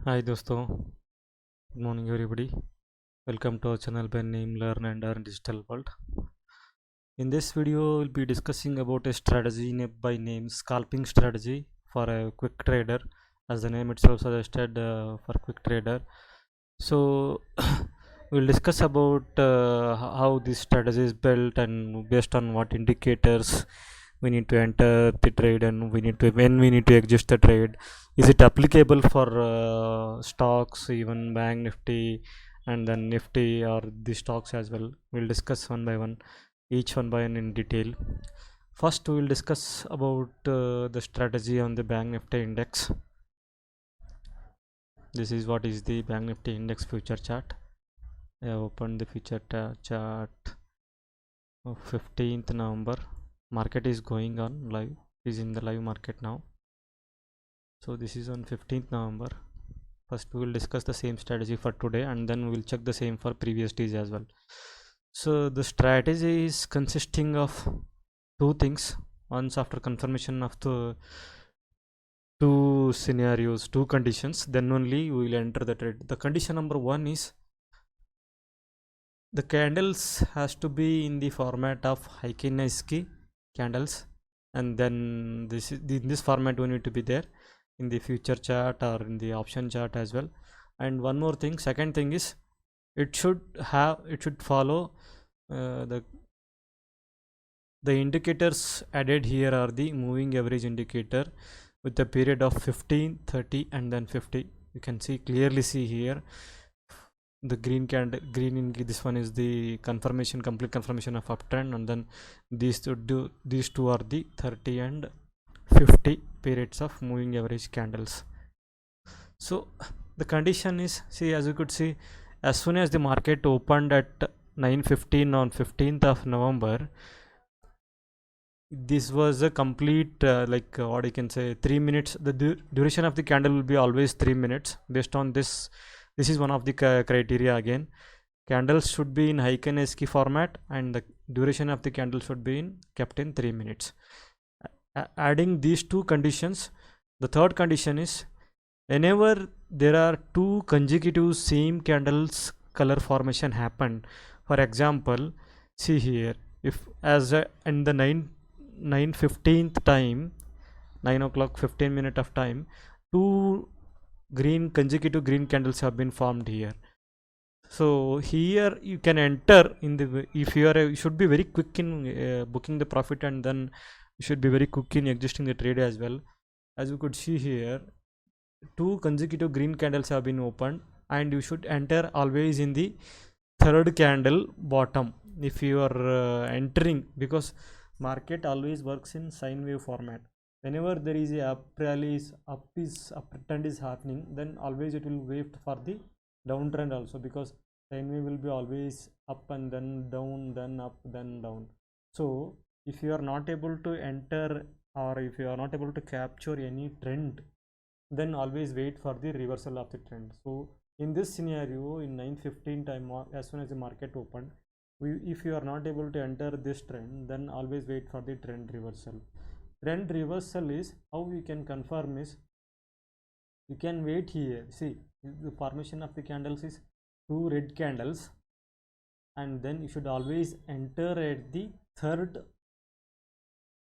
Hi दोस्तों, good morning everybody. Welcome to our channel by name Learn and Earn Digital World. In this video, we'll be discussing about a strategy by name scalping strategy for a quick trader, as the name itself suggested, for quick trader. So we'll discuss about how this strategy is built and based on what indicators we need to enter the trade and when we need to exit the trade. Is it applicable for stocks, even bank nifty and then nifty, or the stocks as well? We'll discuss one by one, each one by one in detail. First we will discuss about the strategy on the bank nifty index. This is what is the bank nifty index future chart. I have opened the future chart of 15th November. Market is going on live, is in the live market now. So this is on 15th November. First we will discuss the same strategy for today, and then we will check the same for previous days as well. So the strategy is consisting of two things. Once after confirmation of the two scenarios, two conditions, then only we will enter the trade. The condition number one is the candles has to be in the format of Heikin-Aiki candles, and then in this format we need to be there in the future chart or in the option chart as well. And one more thing, second thing is it should follow the indicators added here are the moving average indicator with a period of 15, 30 and then 50. You can clearly see here the green candle, green in this one is the complete confirmation of uptrend, and then these two are the 30 and 50 periods of moving average candles. So the condition is, as you could see, as soon as the market opened at 9:15 on 15th of November, this was a complete what you can say, 3 minutes. The duration of the candle will be always 3 minutes. Based on this is one of the criteria. Again, candles should be in Heikin-Aiki format and the duration of the candle should be kept in 3 minutes. Adding these two conditions, the third condition is whenever there are two consecutive same candles color formation happen. For example, see here, if as in the 9:15th time, 9 o'clock 15 minute of time, two consecutive green candles have been formed here. So here you can enter in the, if you are you should be very quick in booking the profit, and then you should be very quick in exiting the trade as well. As you could see here, two consecutive green candles have been opened, and you should enter always in the third candle bottom if you are entering, because market always works in sine wave format. Whenever there is a uptrend is happening, then always it will wait for the downtrend also, because sine wave will be always up and then down, then up, then down. So if you are not able to enter, or if you are not able to capture any trend, then always wait for the reversal of the trend. So in this scenario, in 9:15 time, as soon as the market opened, if you are not able to enter this trend, then always wait for the trend reversal. Trend reversal is how we can confirm is, you can wait here. See, the formation of the candles is two red candles, and then you should always enter at the third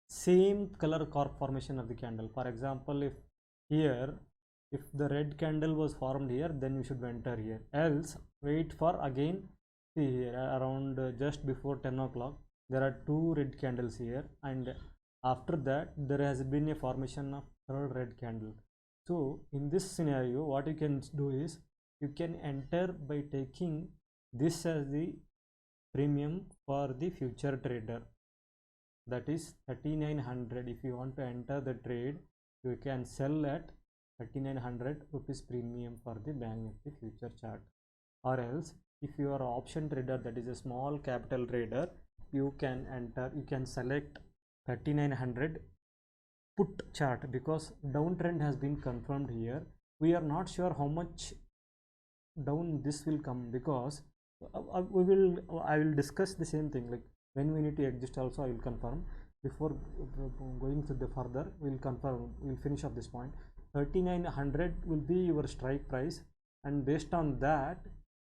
same color formation of the candle. For example, if the red candle was formed here, then you should enter here. Else wait for again. See here, around just before 10 o'clock there are two red candles here, and after that there has been a formation of third red candle. So in this scenario, what you can do is, you can enter by taking this as the premium for the future trader, that is 3900. If you want to enter the trade, you can sell at 3900 rupees premium for the bank nifty future chart. Or else, if you are option trader, that is a small capital trader, you can enter, you can select 3900 put chart, because downtrend has been confirmed here. We are not sure how much down this will come, because I will discuss the same thing, like when we need to exist also I will confirm. Before going to the further, we will confirm, we will finish up this point. 3900 will be your strike price, and based on that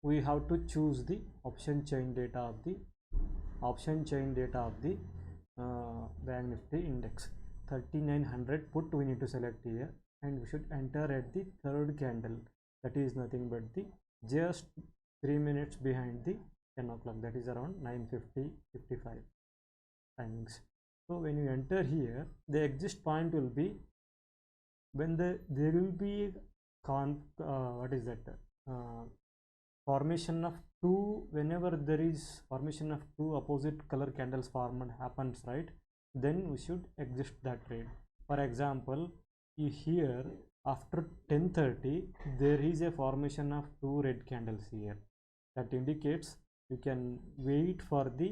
we have to choose the option chain data of the Bank Nifty index. 3900 put we need to select here, and we should enter at the third candle, that is nothing but the just 3 minutes behind the 10 o'clock, that is around 9:55 timings. So when you enter here, the exit point will be when there will be formation of two. Whenever there is formation of two opposite color candles formed happens, right, then we should exit that trade. For example, here after 10:30 there is a formation of two red candles here, that indicates you can wait for the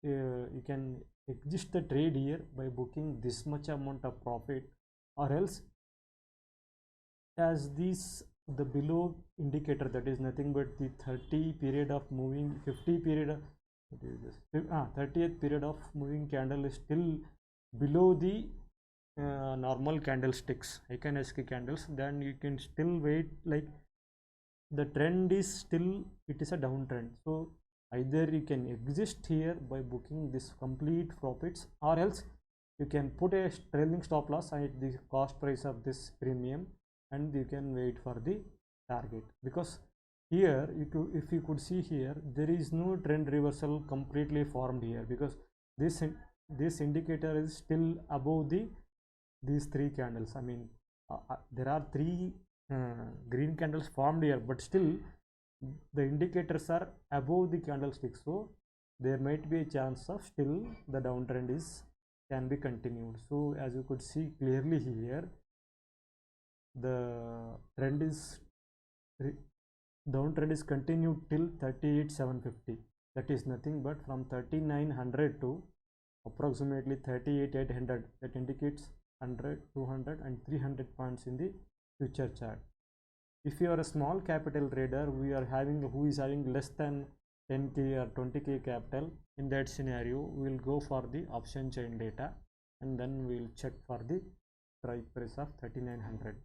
you can exit the trade here by booking this much amount of profit, or else as the below indicator, that is nothing but the 30 period of moving 50 period of 30th period of moving candle is still below the normal candlesticks, Heiken-Aski candles, then you can still wait, like the trend is still, it is a downtrend. So either you can exist here by booking this complete profits, or else you can put a trailing stop loss at the cost price of this premium, and you can wait for the target. Because here if you could see here, there is no trend reversal completely formed here, because this indicator is still above these three candles. I mean, there are three green candles formed here, but still the indicators are above the candlestick, so there might be a chance of still the downtrend can be continued. So as you could see clearly here, the trend is downtrend is continued till 38,750. that is nothing but from 3900 to approximately 38,800. that indicates 100, 200 and 300 points in the future chart. If you are a small capital trader who is having less than 10k or 20k capital, in that scenario we will go for the option chain data, and then we will check for the strike price of 3900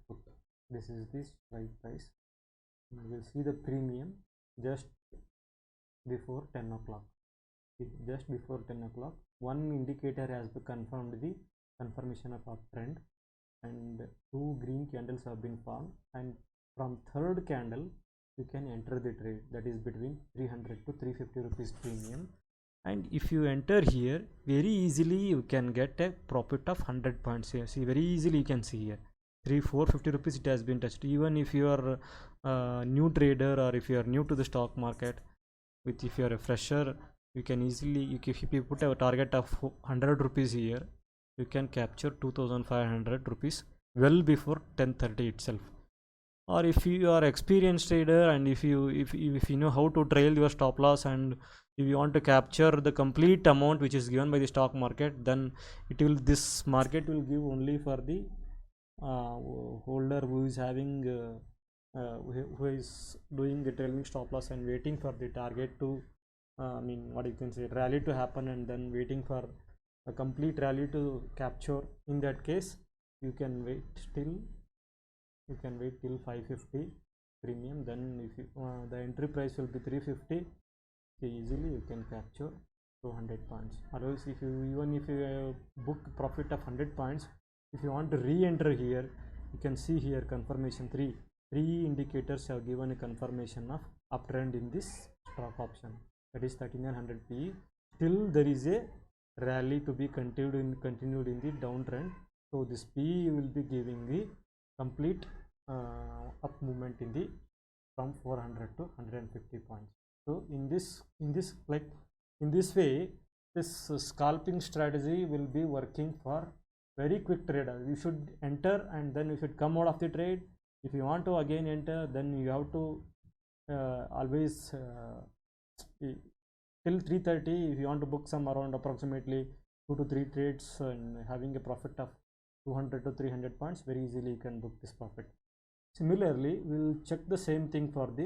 put. This is the strike price. You will see the premium just before 10 o'clock. Just before 10 o'clock, one indicator has confirmed the confirmation of uptrend, and two green candles have been formed, and from third candle you can enter the trade, that is between 300 to 350 rupees premium. And if you enter here, very easily you can get a profit of 100 points here. See, very easily you can see here 450 rupees it has been touched. Even if you are a new trader, or if you are new to the stock market, if you are a fresher, you can easily, if you put a target of 100 rupees here, you can capture 2500 rupees well before 10:30 itself. Or if you are experienced trader, and if you know how to trail your stop loss, and if you want to capture the complete amount which is given by the stock market, then this market will give only for the holder who is having who is doing the trailing stop loss and waiting for the target to rally to happen, and then waiting for a complete rally to capture. In that case, you can wait till 550 premium. Then if the entry price will be 350, so easily you can capture 200 points. Otherwise, if you book profit of 100 points, if you want to re-enter here, you can see here confirmation. Three indicators have given a confirmation of uptrend in this stock option, that is 3900 PE. Still there is a rally to be continued in the downtrend, so this PE will be giving the complete up movement from 400 to 150 points. So in this way, this scalping strategy will be working for very quick trader. You should enter, and then you should come out of the trade. If you want to again enter, then you have to always till 3:30. If you want to book some around approximately 2 to 3 trades and having a profit of 200 to 300 points, very easily you can book this profit. Similarly, we will check the same thing for the